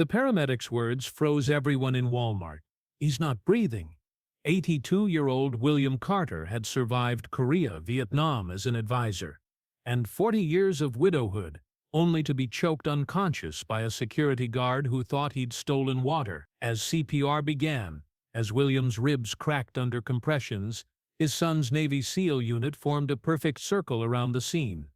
The paramedic's words froze everyone in Walmart. He's not breathing. 82-year-old William Carter had survived Korea, Vietnam as an advisor, and 40 years of widowhood, only to be choked unconscious by a security guard who thought he'd stolen water. As CPR began, as William's ribs cracked under compressions, his son's Navy SEAL unit formed a perfect circle around the scene.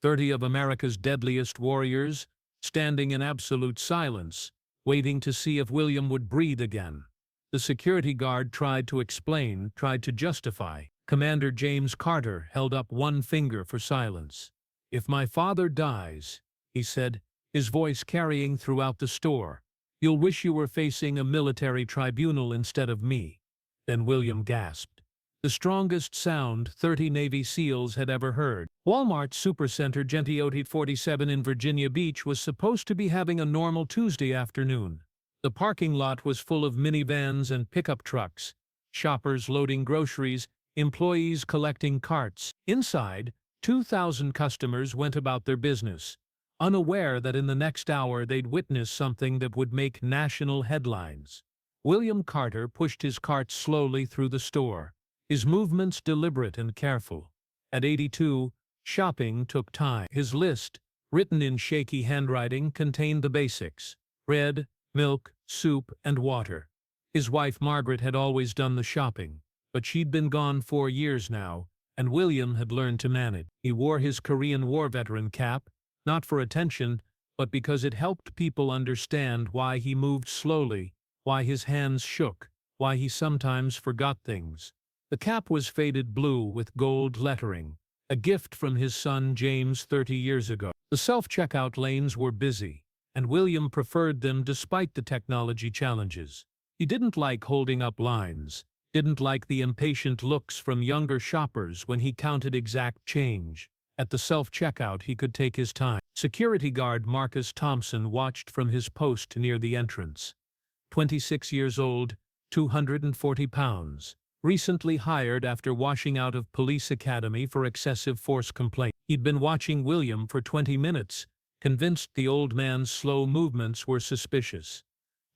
30 of America's deadliest warriors, standing in absolute silence, waiting to see if William would breathe again. The security guard tried to explain, tried to justify. Commander James Carter held up one finger for silence. "If my father dies," he said, his voice carrying throughout the store, "you'll wish you were facing a military tribunal instead of me." Then William gasped. The strongest sound 30 Navy SEALs had ever heard. Walmart Supercenter Gentiote 47 in Virginia Beach was supposed to be having a normal Tuesday afternoon. The parking lot was full of minivans and pickup trucks, shoppers loading groceries, employees collecting carts. Inside, 2,000 customers went about their business, unaware that in the next hour they'd witness something that would make national headlines. William Carter pushed his cart slowly through the store, his movements deliberate and careful. At 82, shopping took time. His list, written in shaky handwriting, contained the basics: bread, milk, soup, and water. His wife Margaret had always done the shopping, but she'd been gone 4 years now, and William had learned to manage. He wore his Korean War veteran cap, not for attention, but because it helped people understand why he moved slowly, why his hands shook, why he sometimes forgot things. The cap was faded blue with gold lettering, a gift from his son James 30 years ago. The self-checkout lanes were busy, and William preferred them despite the technology challenges. He didn't like holding up lines, didn't like the impatient looks from younger shoppers when he counted exact change. At the self-checkout he could take his time. Security guard Marcus Thompson watched from his post near the entrance. 26 years old, 240 pounds. Recently hired after washing out of police academy for excessive force complaint. He'd been watching William for 20 minutes, convinced the old man's slow movements were suspicious.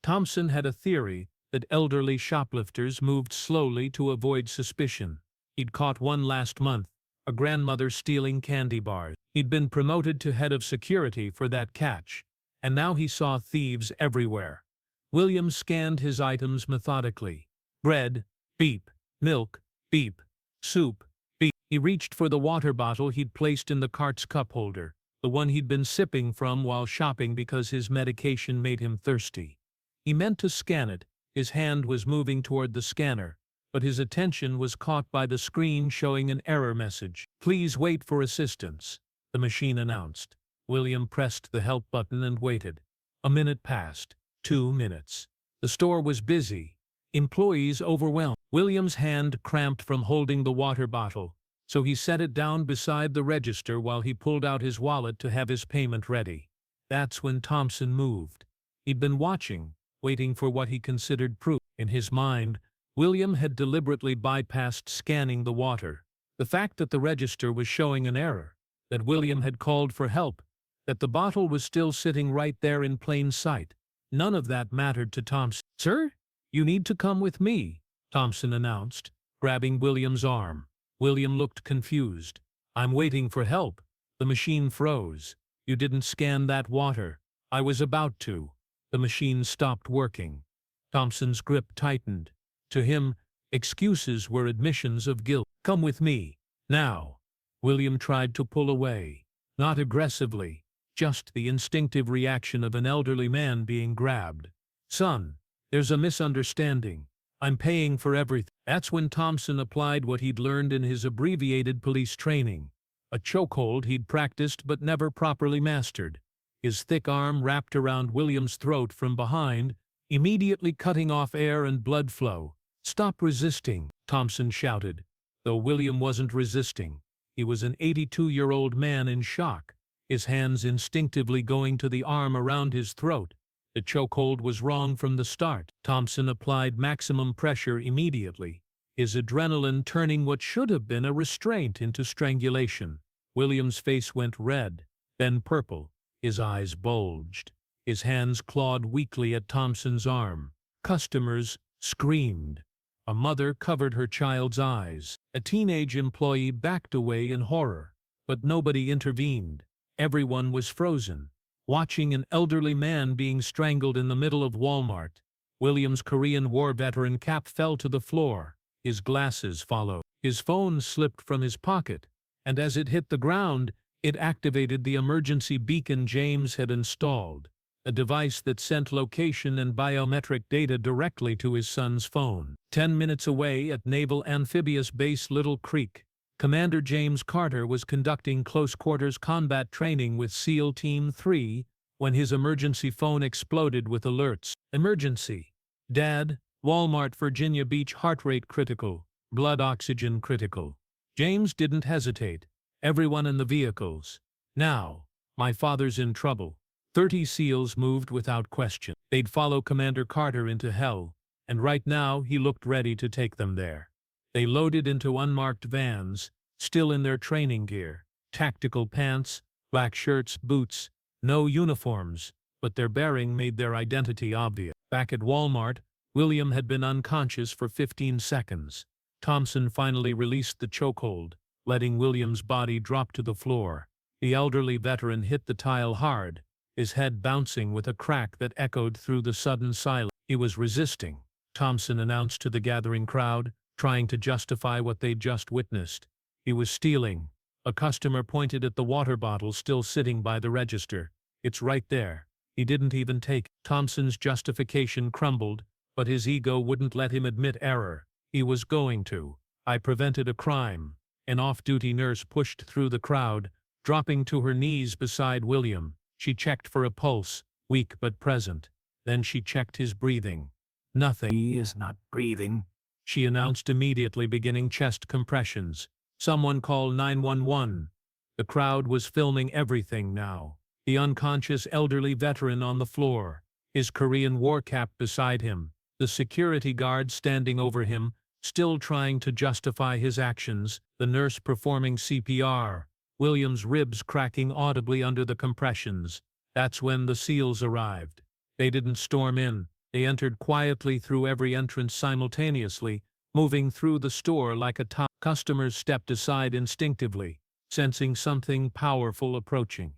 Thompson had a theory that elderly shoplifters moved slowly to avoid suspicion. He'd caught one last month, a grandmother stealing candy bars. He'd been promoted to head of security for that catch, and now he saw thieves everywhere. William scanned his items methodically. Bread, beep. Milk, beep. Soup, beep. He reached for the water bottle he'd placed in the cart's cup holder, the one he'd been sipping from while shopping because his medication made him thirsty. He meant to scan it, his hand was moving toward the scanner, but his attention was caught by the screen showing an error message. "Please wait for assistance," the machine announced. William pressed the help button and waited. A minute passed, 2 minutes. The store was busy, employees overwhelmed. William's hand cramped from holding the water bottle, so he set it down beside the register while he pulled out his wallet to have his payment ready. That's when Thompson moved. He'd been watching, waiting for what he considered proof. In his mind, William had deliberately bypassed scanning the water. The fact that the register was showing an error, that William had called for help, that the bottle was still sitting right there in plain sight, none of that mattered to Thompson. "Sir, you need to come with me," Thompson announced, grabbing William's arm. William looked confused. "I'm waiting for help." The machine froze. "You didn't scan that water." "I was about to." The machine stopped working. Thompson's grip tightened. To him, excuses were admissions of guilt. "Come with me, now." William tried to pull away. Not aggressively, just the instinctive reaction of an elderly man being grabbed. "Son, there's a misunderstanding. I'm paying for everything." That's when Thompson applied what he'd learned in his abbreviated police training, a chokehold he'd practiced but never properly mastered. His thick arm wrapped around William's throat from behind, immediately cutting off air and blood flow. "Stop resisting," Thompson shouted, though William wasn't resisting. He was an 82-year-old man in shock, his hands instinctively going to the arm around his throat. The chokehold was wrong from the start. Thompson applied maximum pressure immediately, his adrenaline turning what should have been a restraint into strangulation. William's face went red, then purple. His eyes bulged. His hands clawed weakly at Thompson's arm. Customers screamed. A mother covered her child's eyes. A teenage employee backed away in horror. But nobody intervened. Everyone was frozen, watching an elderly man being strangled in the middle of Walmart. William's Korean War veteran cap fell to the floor. His glasses followed. His phone slipped from his pocket, and as it hit the ground, it activated the emergency beacon James had installed, a device that sent location and biometric data directly to his son's phone. 10 minutes away at Naval Amphibious Base Little Creek, Commander James Carter was conducting close-quarters combat training with SEAL Team 3 when his emergency phone exploded with alerts. Emergency. Dad, Walmart, Virginia Beach, heart rate critical, blood oxygen critical. James didn't hesitate. Everyone in the vehicles. Now, my father's in trouble. 30 SEALs moved without question. They'd follow Commander Carter into hell, and right now he looked ready to take them there. They loaded into unmarked vans, still in their training gear, tactical pants, black shirts, boots, no uniforms, but their bearing made their identity obvious. Back at Walmart, William had been unconscious for 15 seconds. Thompson finally released the chokehold, letting William's body drop to the floor. The elderly veteran hit the tile hard, his head bouncing with a crack that echoed through the sudden silence. He was resisting, Thompson announced to the gathering crowd, trying to justify what they'd just witnessed. He was stealing. A customer pointed at the water bottle still sitting by the register. It's right there. He didn't even take it. Thompson's justification crumbled, but his ego wouldn't let him admit error. He was going to. I prevented a crime. An off-duty nurse pushed through the crowd, dropping to her knees beside William. She checked for a pulse, weak but present. Then she checked his breathing. Nothing. He is not breathing, she announced immediately, beginning chest compressions. Someone call 911. The crowd was filming everything now. The unconscious elderly veteran on the floor, his Korean War cap beside him, the security guard standing over him, still trying to justify his actions, the nurse performing CPR, William's ribs cracking audibly under the compressions. That's when the SEALs arrived. They didn't storm in. They entered quietly through every entrance simultaneously, moving through the store like a top. Customers stepped aside instinctively, sensing something powerful approaching.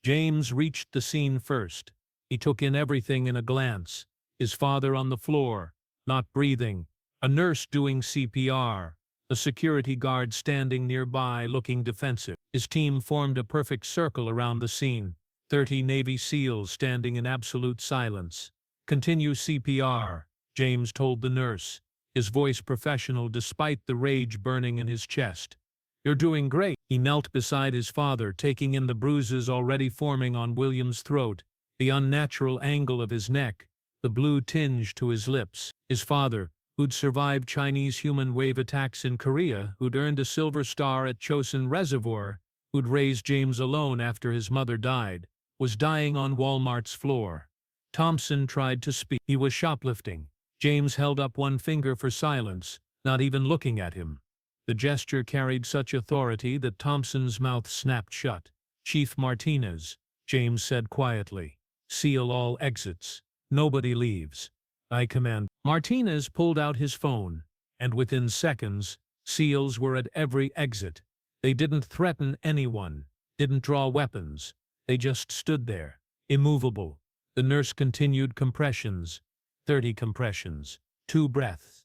James reached the scene first. He took in everything in a glance. His father on the floor, not breathing. A nurse doing CPR. A security guard standing nearby looking defensive. His team formed a perfect circle around the scene. 30 Navy SEALs standing in absolute silence. Continue CPR, James told the nurse, his voice professional despite the rage burning in his chest. You're doing great. He knelt beside his father, taking in the bruises already forming on William's throat, the unnatural angle of his neck, the blue tinge to his lips. His father, who'd survived Chinese human wave attacks in Korea, who'd earned a Silver Star at Chosin Reservoir, who'd raised James alone after his mother died, was dying on Walmart's floor. Thompson tried to speak. He was shoplifting. James held up one finger for silence, not even looking at him. The gesture carried such authority that Thompson's mouth snapped shut. Chief Martinez, James said quietly. Seal all exits. Nobody leaves. I command. Martinez pulled out his phone, and within seconds, SEALs were at every exit. They didn't threaten anyone, didn't draw weapons. They just stood there, immovable. The nurse continued compressions. 30 compressions. 2 breaths.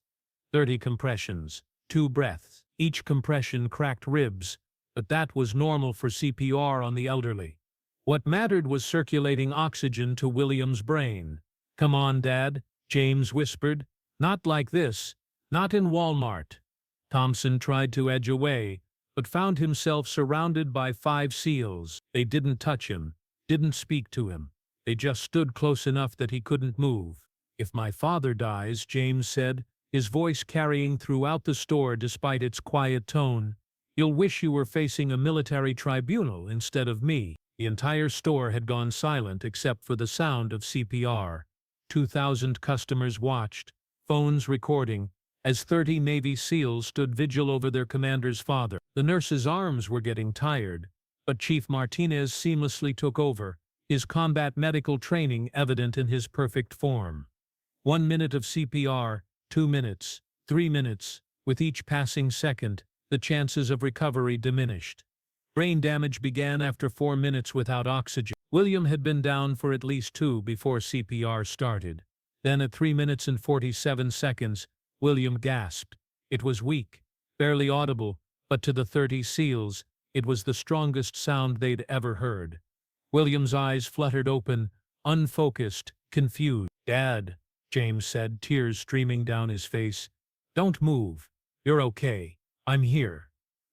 30 compressions. 2 breaths. Each compression cracked ribs, but that was normal for CPR on the elderly. What mattered was circulating oxygen to William's brain. Come on, Dad, James whispered. Not like this. Not in Walmart. Thompson tried to edge away, but found himself surrounded by 5 SEALs. They didn't touch him, didn't speak to him. They just stood close enough that he couldn't move. If my father dies, James said, his voice carrying throughout the store despite its quiet tone, you'll wish you were facing a military tribunal instead of me. The entire store had gone silent except for the sound of CPR. 2,000 customers watched, phones recording, as 30 Navy SEALs stood vigil over their commander's father. The nurse's arms were getting tired, but Chief Martinez seamlessly took over, his combat medical training evident in his perfect form. 1 minute of CPR, 2 minutes, 3 minutes, with each passing second, the chances of recovery diminished. Brain damage began after 4 minutes without oxygen. William had been down for at least 2 before CPR started. Then at 3 minutes and 47 seconds, William gasped. It was weak, barely audible, but to the 30 SEALs, it was the strongest sound they'd ever heard. William's eyes fluttered open, unfocused, confused. "Dad," James said, tears streaming down his face. "Don't move. You're okay. I'm here."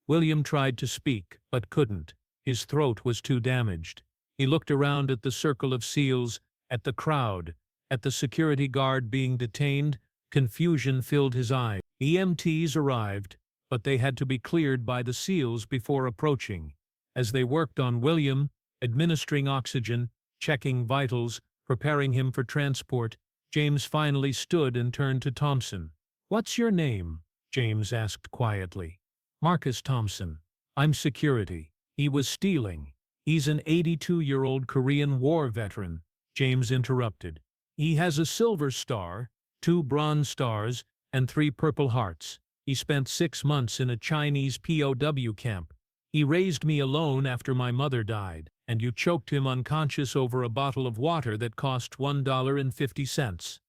William tried to speak, but couldn't. His throat was too damaged. He looked around at the circle of SEALs, at the crowd, at the security guard being detained. Confusion filled his eyes. EMTs arrived, but they had to be cleared by the SEALs before approaching. As they worked on William, administering oxygen, checking vitals, preparing him for transport, James finally stood and turned to Thompson. "What's your name?" James asked quietly. "Marcus Thompson. I'm security." "He was stealing. He's an 82-year-old Korean War veteran," James interrupted. "He has a silver star, 2 bronze stars, and 3 Purple Hearts. He spent 6 months in a Chinese POW camp. He raised me alone after my mother died, and you choked him unconscious over a bottle of water that cost $1.50.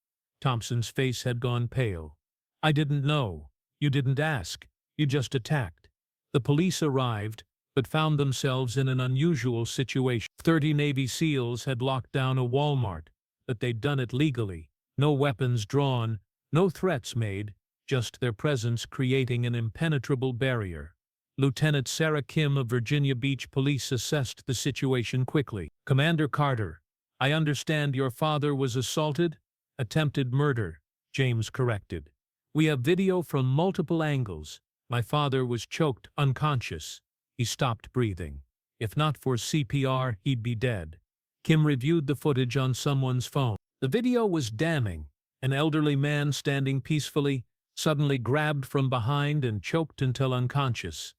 Thompson's face had gone pale. "I didn't know. You didn't ask. You just attacked." The police arrived, but found themselves in an unusual situation. 30 Navy SEALs had locked down a Walmart, but they'd done it legally. No weapons drawn, no threats made, just their presence creating an impenetrable barrier. Lieutenant Sarah Kim of Virginia Beach Police assessed the situation quickly. "Commander Carter, I understand your father was assaulted?" "Attempted murder," James corrected. "We have video from multiple angles. My father was choked unconscious. He stopped breathing. If not for CPR, he'd be dead." Kim reviewed the footage on someone's phone. The video was damning. An elderly man standing peacefully, suddenly grabbed from behind and choked until unconscious.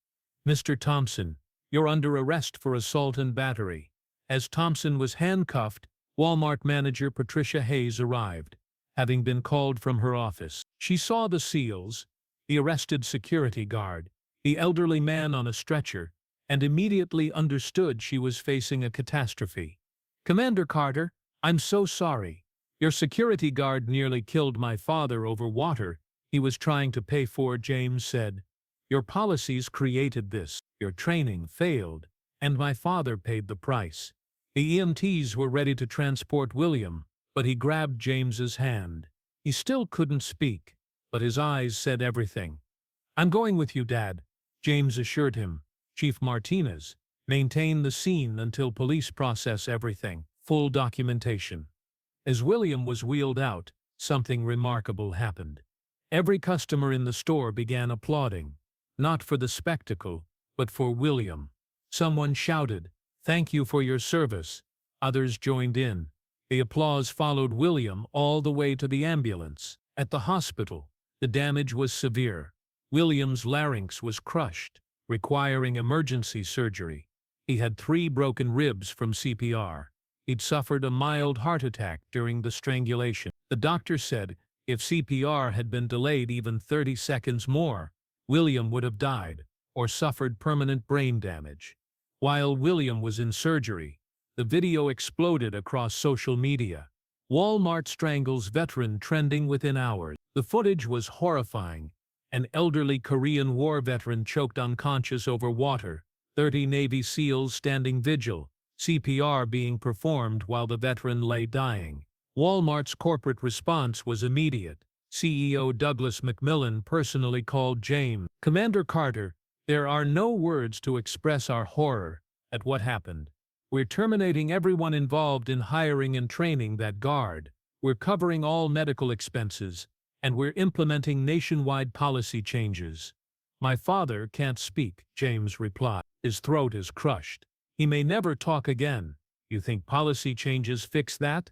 "Mr. Thompson, you're under arrest for assault and battery." As Thompson was handcuffed, Walmart manager Patricia Hayes arrived, having been called from her office. She saw the SEALs, the arrested security guard, the elderly man on a stretcher, and immediately understood she was facing a catastrophe. "Commander Carter, I'm so sorry. Your security guard nearly killed my father over water he was trying to pay for," James said. "Your policies created this. Your training failed, and my father paid the price." The EMTs were ready to transport William, but he grabbed James's hand. He still couldn't speak, but his eyes said everything. "I'm going with you, Dad," James assured him. "Chief Martinez, maintain the scene until police process everything. Full documentation." As William was wheeled out, something remarkable happened. Every customer in the store began applauding, not for the spectacle, but for William. Someone shouted, "Thank you for your service." Others joined in. The applause followed William all the way to the ambulance. At the hospital, the damage was severe. William's larynx was crushed, requiring emergency surgery. He had 3 broken ribs from CPR. He'd suffered a mild heart attack during the strangulation. The doctor said if CPR had been delayed even 30 seconds more, William would have died or suffered permanent brain damage. While William was in surgery, the video exploded across social media. "Walmart strangles veteran" trending within hours. The footage was horrifying. An elderly Korean War veteran choked unconscious over water, 30 Navy SEALs standing vigil, CPR being performed while the veteran lay dying. Walmart's corporate response was immediate. CEO Douglas McMillan personally called James. "Commander Carter, there are no words to express our horror at what happened. We're terminating everyone involved in hiring and training that guard. We're covering all medical expenses, and we're implementing nationwide policy changes." "My father can't speak," James replied. "His throat is crushed. He may never talk again. You think policy changes fix that?"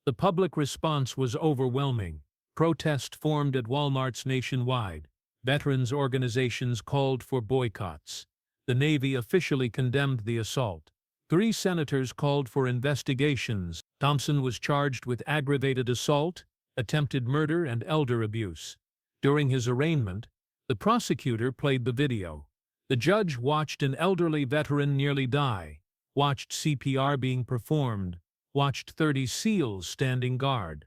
The public response was overwhelming. Protest formed at Walmarts nationwide. Veterans organizations called for boycotts. The Navy officially condemned the assault. 3 senators called for investigations. Thompson was charged with aggravated assault, attempted murder, and elder abuse. During his arraignment, the prosecutor played the video. The judge watched an elderly veteran nearly die, watched CPR being performed, watched 30 SEALs standing guard.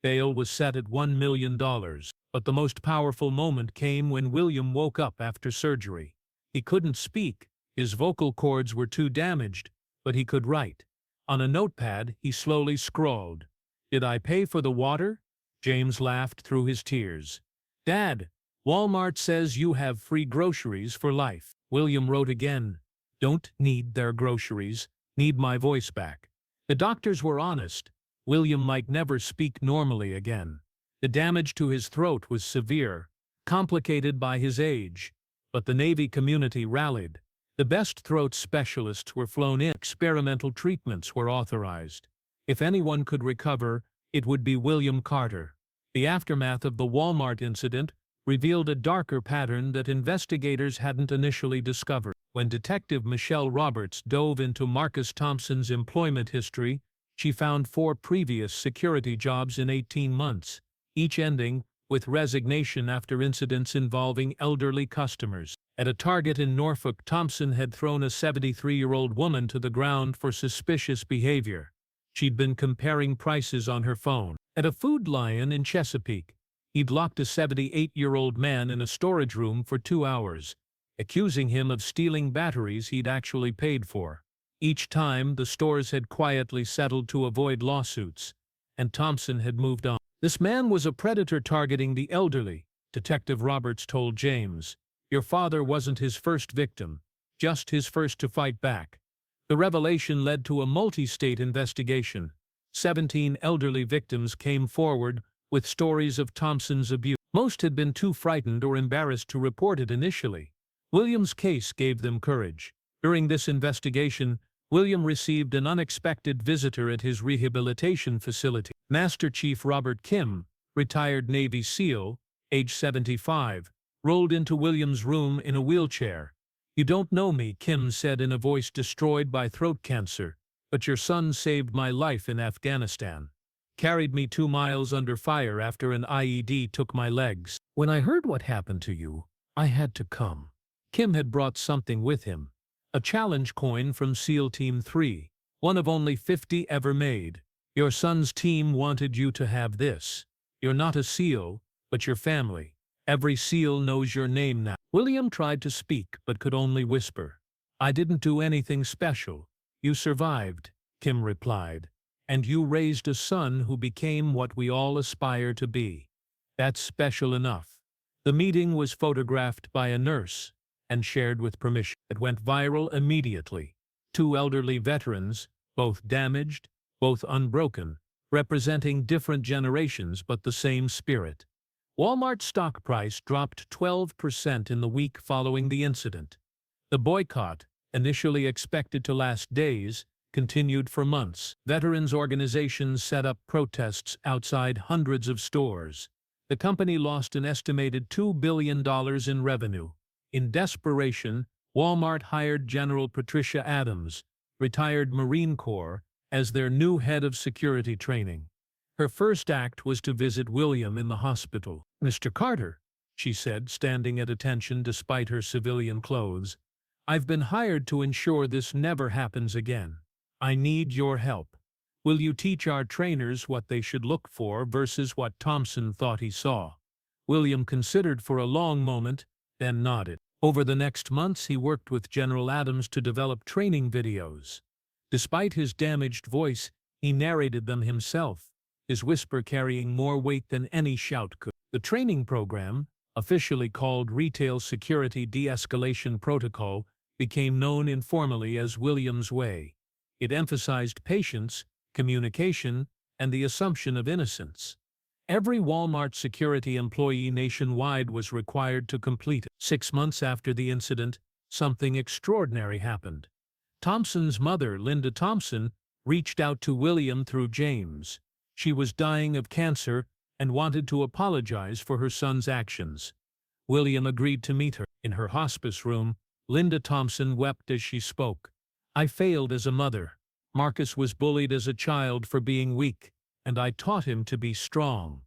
Bail was set at $1 million, but the most powerful moment came when William woke up after surgery. He couldn't speak, his vocal cords were too damaged, but he could write. On a notepad, he slowly scrawled, "Did I pay for the water?" James laughed through his tears. "Dad, Walmart says you have free groceries for life." William wrote again, "Don't need their groceries, need my voice back." The doctors were honest. William might never speak normally again. The damage to his throat was severe, complicated by his age, but the Navy community rallied. The best throat specialists were flown in. Experimental treatments were authorized. If anyone could recover, it would be William Carter. The aftermath of the Walmart incident revealed a darker pattern that investigators hadn't initially discovered. When Detective Michelle Roberts dove into Marcus Thompson's employment history, she found 4 previous security jobs in 18 months, each ending with resignation after incidents involving elderly customers. At a Target in Norfolk, Thompson had thrown a 73-year-old woman to the ground for suspicious behavior. She'd been comparing prices on her phone. At a Food Lion in Chesapeake, he'd locked a 78-year-old man in a storage room for 2 hours, accusing him of stealing batteries he'd actually paid for. Each time, the stores had quietly settled to avoid lawsuits, and Thompson had moved on. "This man was a predator targeting the elderly," Detective Roberts told James. "Your father wasn't his first victim, just his first to fight back." The revelation led to a multi-state investigation. 17 elderly victims came forward with stories of Thompson's abuse. Most had been too frightened or embarrassed to report it initially. William's case gave them courage. During this investigation, William received an unexpected visitor at his rehabilitation facility. Master Chief Robert Kim, retired Navy SEAL, age 75, rolled into William's room in a wheelchair. "You don't know me," Kim said in a voice destroyed by throat cancer, "but your son saved my life in Afghanistan. Carried me 2 miles under fire after an IED took my legs. When I heard what happened to you, I had to come." Kim had brought something with him. A challenge coin from SEAL Team 3, one of only 50 ever made. "Your son's team wanted you to have this. You're not a SEAL, but your family. Every SEAL knows your name now." William tried to speak but could only whisper. "I didn't do anything special. You survived," Kim replied. "And you raised a son who became what we all aspire to be. That's special enough." The meeting was photographed by a nurse and shared with permission. It went viral immediately. 2 elderly veterans, both damaged, both unbroken, representing different generations but the same spirit. Walmart's stock price dropped 12% in the week following the incident. The boycott, initially expected to last days, continued for months. Veterans organizations set up protests outside hundreds of stores. The company lost an estimated $2 billion in revenue. In desperation, Walmart hired General Patricia Adams, retired Marine Corps, as their new head of security training. Her first act was to visit William in the hospital. "Mr. Carter," she said, standing at attention despite her civilian clothes, "I've been hired to ensure this never happens again. I need your help. Will you teach our trainers what they should look for versus what Thompson thought he saw?" William considered for a long moment, then nodded. Over the next months, he worked with General Adams to develop training videos. Despite his damaged voice, he narrated them himself, his whisper carrying more weight than any shout could. The training program, officially called Retail Security De-Escalation Protocol, became known informally as William's Way. It emphasized patience, communication, and the assumption of innocence. Every Walmart security employee nationwide was required to complete it. 6 months after the incident, something extraordinary happened. Thompson's mother, Linda Thompson, reached out to William through James. She was dying of cancer and wanted to apologize for her son's actions. William agreed to meet her. In her hospice room, Linda Thompson wept as she spoke. I failed as a mother. Marcus was bullied as a child for being weak, and I taught him to be strong.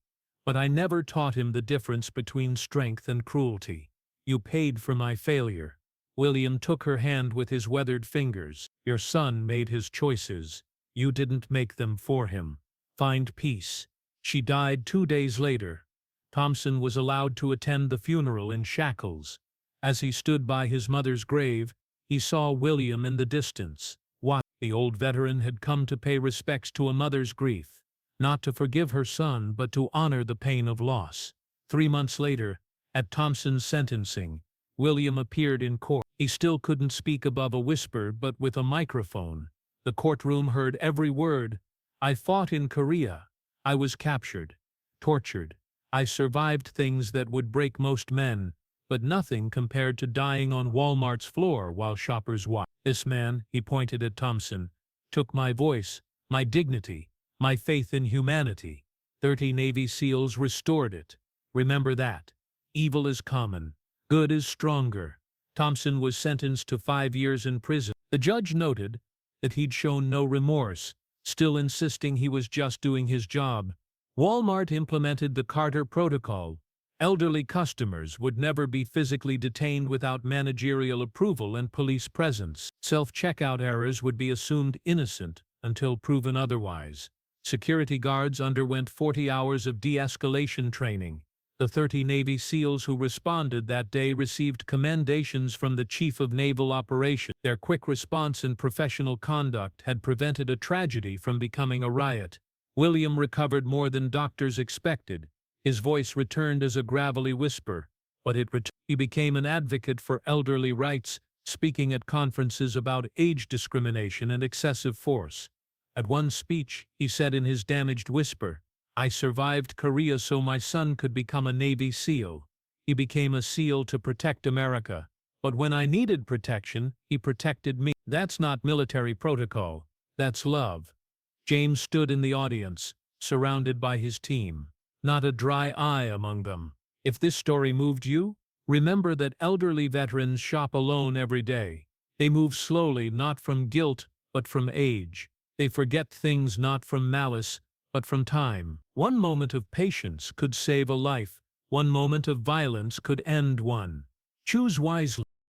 But I never taught him the difference between strength and cruelty. You paid for my failure. William took her hand with his weathered fingers. Your son made his choices. You didn't make them for him. Find peace. She died 2 days later. Thompson was allowed to attend the funeral in shackles. As he stood by his mother's grave, he saw William in the distance. Why? The old veteran had come to pay respects to a mother's grief, not to forgive her son but to honor the pain of loss. 3 months later, at Thompson's sentencing, William appeared in court. He still couldn't speak above a whisper, but with a microphone. The courtroom heard every word. I fought in Korea. I was captured, tortured. I survived things that would break most men, but nothing compared to dying on Walmart's floor while shoppers watched. This man, he pointed at Thompson, took my voice, my dignity, my faith in humanity. 30 Navy SEALs restored it. Remember that. Evil is common. Good is stronger. Thompson was sentenced to 5 years in prison. The judge noted that he'd shown no remorse, still insisting he was just doing his job. Walmart implemented the Carter Protocol. Elderly customers would never be physically detained without managerial approval and police presence. Self-checkout errors would be assumed innocent until proven otherwise. Security guards underwent 40 hours of de-escalation training. The 30 Navy SEALs who responded that day received commendations from the Chief of Naval Operations. Their quick response and professional conduct had prevented a tragedy from becoming a riot. William recovered more than doctors expected. His voice returned as a gravelly whisper, but he became an advocate for elderly rights, speaking at conferences about age discrimination and excessive force. At one speech, he said in his damaged whisper, "I survived Korea so my son could become a Navy SEAL. He became a SEAL to protect America. But when I needed protection, he protected me." That's not military protocol. That's love. James stood in the audience, surrounded by his team. Not a dry eye among them. If this story moved you, remember that elderly veterans shop alone every day. They move slowly, not from guilt, but from age. They forget things not from malice, but from time. One moment of patience could save a life. One moment of violence could end one. Choose wisely.